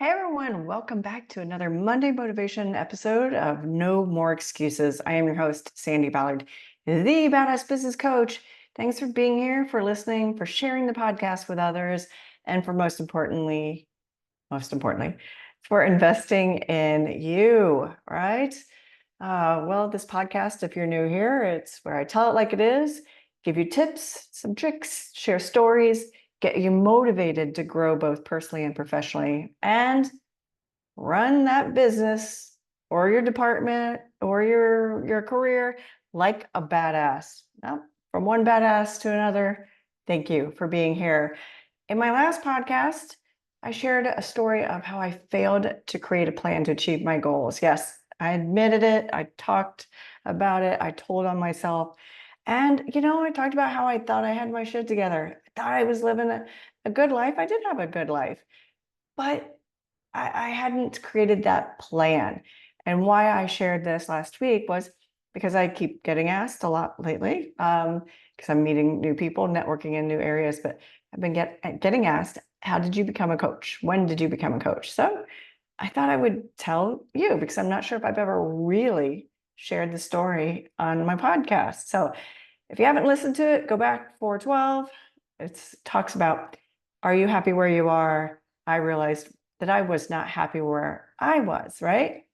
Hey everyone, welcome back to another Monday Motivation episode of No More Excuses. I am your host, Sandi Ballard, the Badass Business Coach. Thanks for being here, for listening, for sharing the podcast with others, and for most importantly, for investing in you, right? Well, this podcast, if you're new here, it's where I tell it like it is, give you tips, some tricks, share stories, get you motivated to grow both personally and professionally, and run that business or your department or your career like a badass. Now, from one badass to another, thank you for being here. In my last podcast, I shared a story of how I failed to create a plan to achieve my goals. Yes, I admitted it. I talked about it. I told on myself. And, I talked about how I thought I had my shit together. I thought I was living a good life. I did have a good life, but I hadn't created that plan. And why I shared this last week was because I keep getting asked a lot lately, because I'm meeting new people, networking in new areas, but I've been getting asked, how did you become a coach? When did you become a coach? So I thought I would tell you because I'm not sure if I've ever really shared the story on my podcast. So if you haven't listened to it, go back 412. It talks about, are you happy where you are? I realized that I was not happy where I was, right?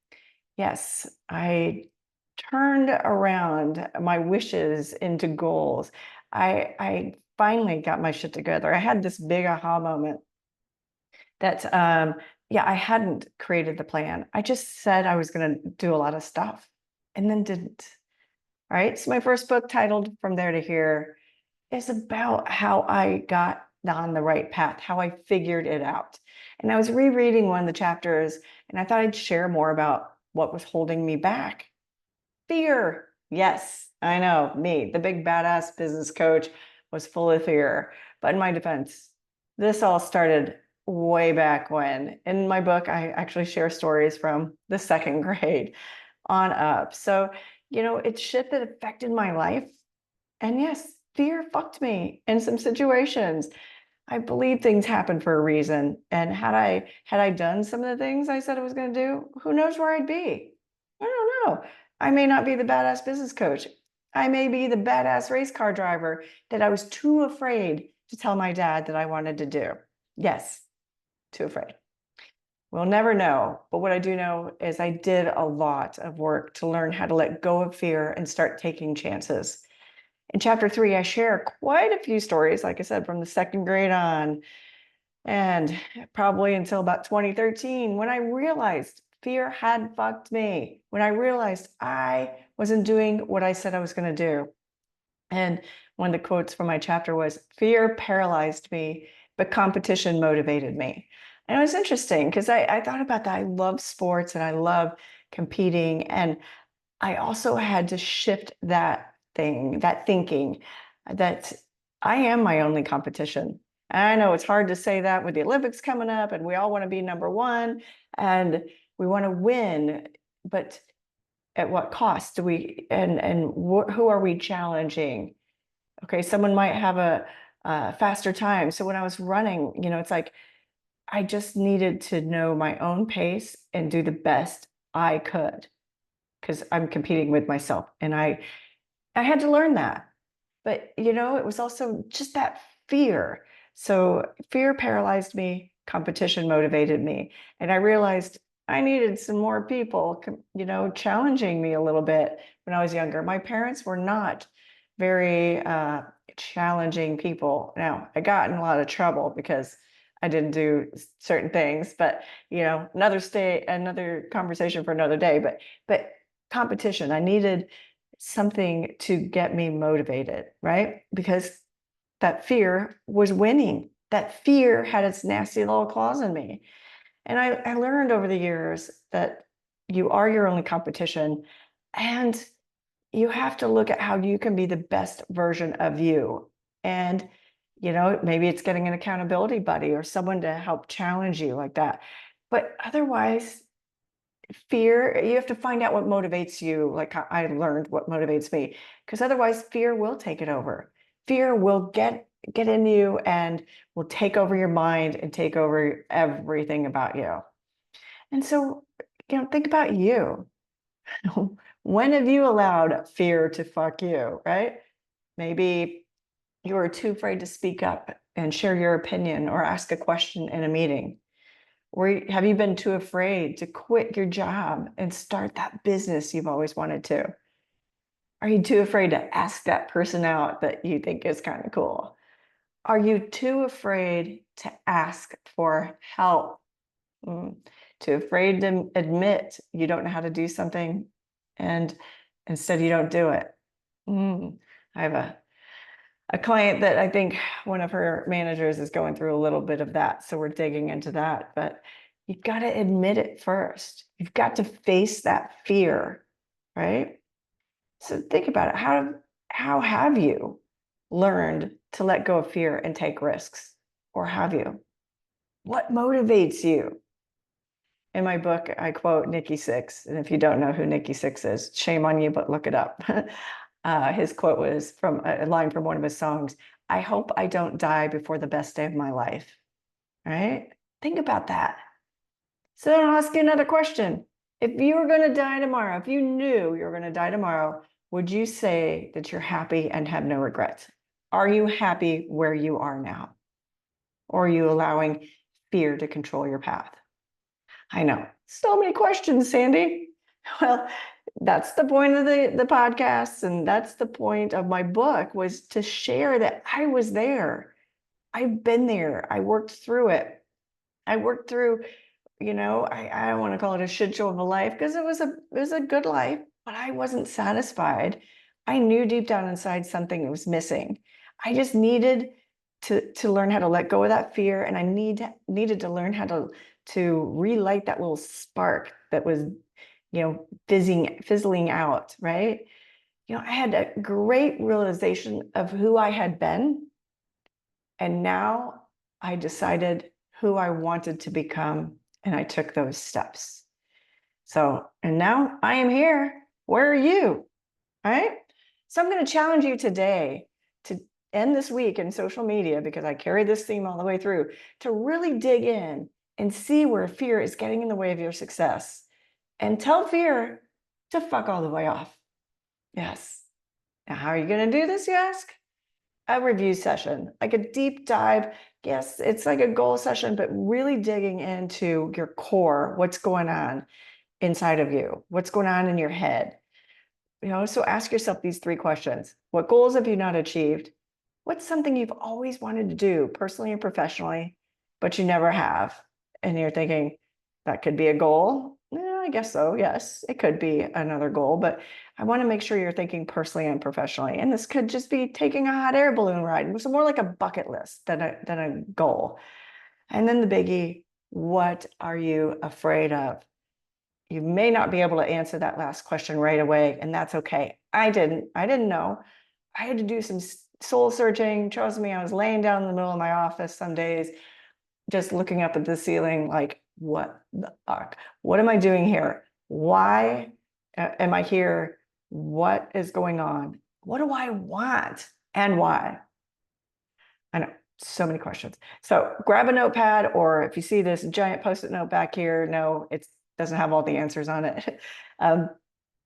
Yes, I turned around my wishes into goals. I finally got my shit together. I had this big aha moment that yeah, I hadn't created the plan. I just said I was going to do a lot of stuff and then didn't. Right? So my first book, titled From There to Here, is about how I got on the right path, how I figured it out. And I was rereading one of the chapters, and I thought I'd share more about what was holding me back. Fear. Yes, I know, me, the big badass business coach, was full of fear. But in my defense, this all started way back when. In my book, I actually share stories from the second grade on up. So, it's shit that affected my life. And yes, fear fucked me in some situations. I believe things happen for a reason. And had I done some of the things I said I was going to do, who knows where I'd be? I don't know. I may not be the badass business coach. I may be the badass race car driver that I was too afraid to tell my dad that I wanted to do. Yes, too afraid. We'll never know. But what I do know is I did a lot of work to learn how to let go of fear and start taking chances. In chapter 3, I share quite a few stories, like I said, from the second grade on, and probably until about 2013, when I realized fear had fucked me, when I realized I wasn't doing what I said I was going to do. And one of the quotes from my chapter was, fear paralyzed me, but competition motivated me. And it was interesting because I thought about that. I love sports and I love competing. And I also had to shift that thinking that I am my only competition. And I know it's hard to say that with the Olympics coming up and we all want to be number one and we want to win, but at what cost do we, and who are we challenging? Okay, someone might have a faster time. So when I was running, it's like I just needed to know my own pace and do the best I could because I'm competing with myself. And I had to learn that. But it was also just that fear. So fear paralyzed me, competition motivated me. And I realized I needed some more people, challenging me a little bit when I was younger. My parents were not very challenging people. Now, I got in a lot of trouble because I didn't do certain things, but another conversation for another day. But competition, I needed something to get me motivated, right? Because that fear was winning. That fear had its nasty little claws in me. And I learned over the years that you are your only competition and you have to look at how you can be the best version of you. And, maybe it's getting an accountability buddy or someone to help challenge you like that. But otherwise, fear, you have to find out what motivates you. Like I learned what motivates me, because otherwise fear will take it over. Fear will get in you and will take over your mind and take over everything about you. And so, think about you. When have you allowed fear to fuck you, right? Maybe you were too afraid to speak up and share your opinion or ask a question in a meeting. Or have you been too afraid to quit your job and start that business you've always wanted to? Are you too afraid to ask that person out that you think is kind of cool? Are you too afraid to ask for help? Too afraid to admit you don't know how to do something and instead you don't do it? I have a client that I think one of her managers is going through a little bit of that. So we're digging into that, but you've got to admit it first. You've got to face that fear, right? So think about it. How have you learned to let go of fear and take risks? Or have you? What motivates you? In my book, I quote Nikki Sixx. And if you don't know who Nikki Sixx is, shame on you, but look it up. His quote was from a line from one of his songs: "I hope I don't die before the best day of my life." Right? Think about that. So then I'll ask you another question. If you were going to die tomorrow, if you knew you were going to die tomorrow, would you say that you're happy and have no regrets? Are you happy where you are now? Or are you allowing fear to control your path? I know. So many questions, Sandi. Well, that's the point of the podcast. And that's the point of my book, was to share that I was there. I've been there. I worked through it. I worked through, I don't want to call it a shit show of a life, because it was a good life, but I wasn't satisfied. I knew deep down inside something was missing. I just needed to learn how to let go of that fear, and I needed to learn how to relight that little spark that was, fizzling out, right? I had a great realization of who I had been, and now I decided who I wanted to become, and I took those steps. So, and now I am here. Where are you? Right? So I'm going to challenge you today to end this week in social media, because I carry this theme all the way through, to really dig in and see where fear is getting in the way of your success, and tell fear to fuck all the way off. Yes. Now, how are you going to do this, you ask? A review session, like a deep dive. Yes, it's like a goal session, but really digging into your core, what's going on inside of you, what's going on in your head. So ask yourself these 3 questions. What goals have you not achieved? What's something you've always wanted to do personally and professionally, but you never have? And you're thinking, that could be a goal. I guess so. Yes, it could be another goal, but I want to make sure you're thinking personally and professionally. And this could just be taking a hot air balloon ride. It's more like a bucket list than a goal. And then the biggie, what are you afraid of? You may not be able to answer that last question right away, and that's okay. I didn't know. I had to do some soul searching. Trust me, I was laying down in the middle of my office some days, just looking up at the ceiling, like, what the fuck? What am I doing here? Why am I here? What is going on? What do I want? And why? I know, so many questions. So grab a notepad, or if you see this giant Post-it note back here, no, it doesn't have all the answers on it.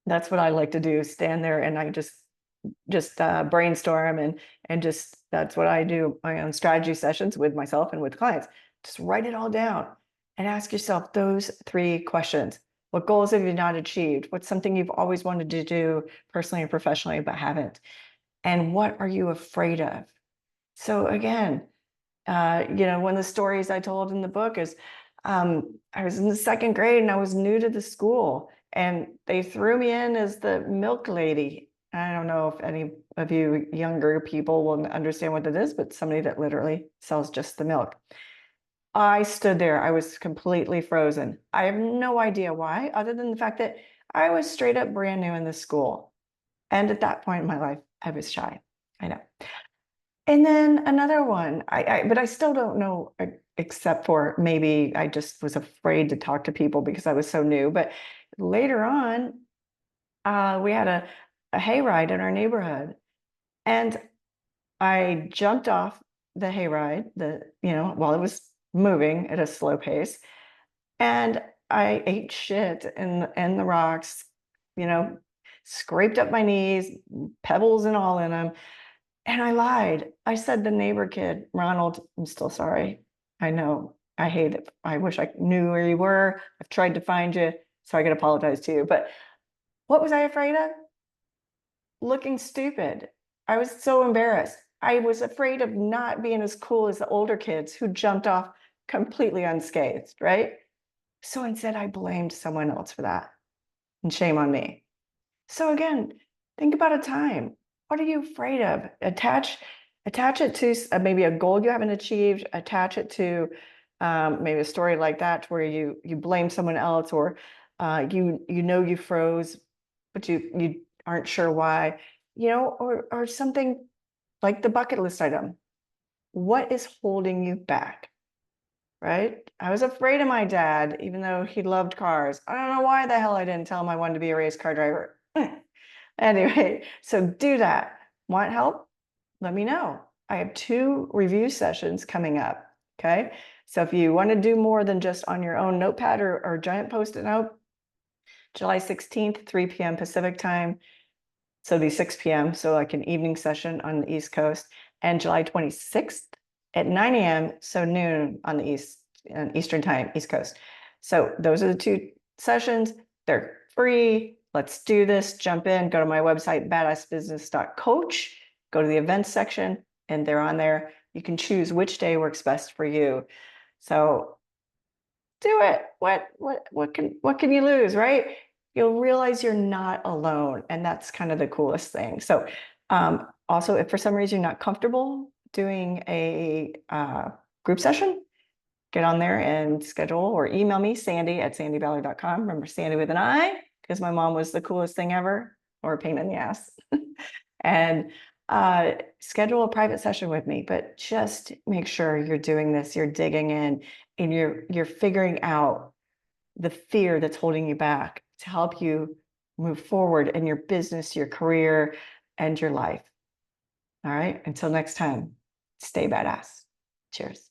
That's what I like to do, stand there and I just brainstorm, and just, that's what I do my own strategy sessions with myself and with clients. Just write it all down and ask yourself those 3 questions. What goals have you not achieved? What's something you've always wanted to do personally and professionally but haven't? And what are you afraid of? So again, one of the stories I told in the book is, I was in the 2nd grade and I was new to the school, and they threw me in as the milk lady. I don't know if any of you younger people will understand what that is, but somebody that literally sells just the milk. I stood there. I was completely frozen. I have no idea why, other than the fact that I was straight up brand new in this school. And at that point in my life, I was shy. I know. And then another one, but I still don't know, except for maybe I just was afraid to talk to people because I was so new. But later on, we had a hayride in our neighborhood, and I jumped off the hayride, while it was moving at a slow pace, and I ate shit in the rocks, you know, scraped up my knees, pebbles and all in them. And I lied. I said, the neighbor kid, Ronald, I'm still sorry. I know. I hate it. I wish I knew where you were. I've tried to find you, so I could apologize to you. But what was I afraid of? Looking stupid. I was so embarrassed. I was afraid of not being as cool as the older kids who jumped off completely unscathed, right? So instead, I blamed someone else for that. And shame on me. So again, think about a time. What are you afraid of? Attach it to maybe a goal you haven't achieved. Attach it to maybe a story like that where you blame someone else, or you froze, but you aren't sure why. Or something like the bucket list item. What is holding you back? Right? I was afraid of my dad, even though he loved cars. I don't know why the hell I didn't tell him I wanted to be a race car driver. Anyway, so do that. Want help? Let me know. I have 2 review sessions coming up. Okay. So if you want to do more than just on your own notepad or giant post-it note, July 16th, 3 p.m. Pacific time. So the 6 p.m. So like an evening session on the East Coast, and July 26th at 9 a.m. So noon on the Eastern time, East Coast. So those are the 2 sessions. They're free. Let's do this. Jump in, go to my website, badassbusiness.coach, go to the events section, and they're on there. You can choose which day works best for you. So do it. What can you lose, right? You'll realize you're not alone. And that's kind of the coolest thing. So also, if for some reason you're not comfortable doing a group session, get on there and schedule or email me, Sandi@sandiballard.com. Remember Sandi with an I, because my mom was the coolest thing ever, or a pain in the ass. And schedule a private session with me, but just make sure you're doing this, you're digging in, and you're figuring out the fear that's holding you back to help you move forward in your business, your career, and your life. All right. Until next time, stay badass. Cheers.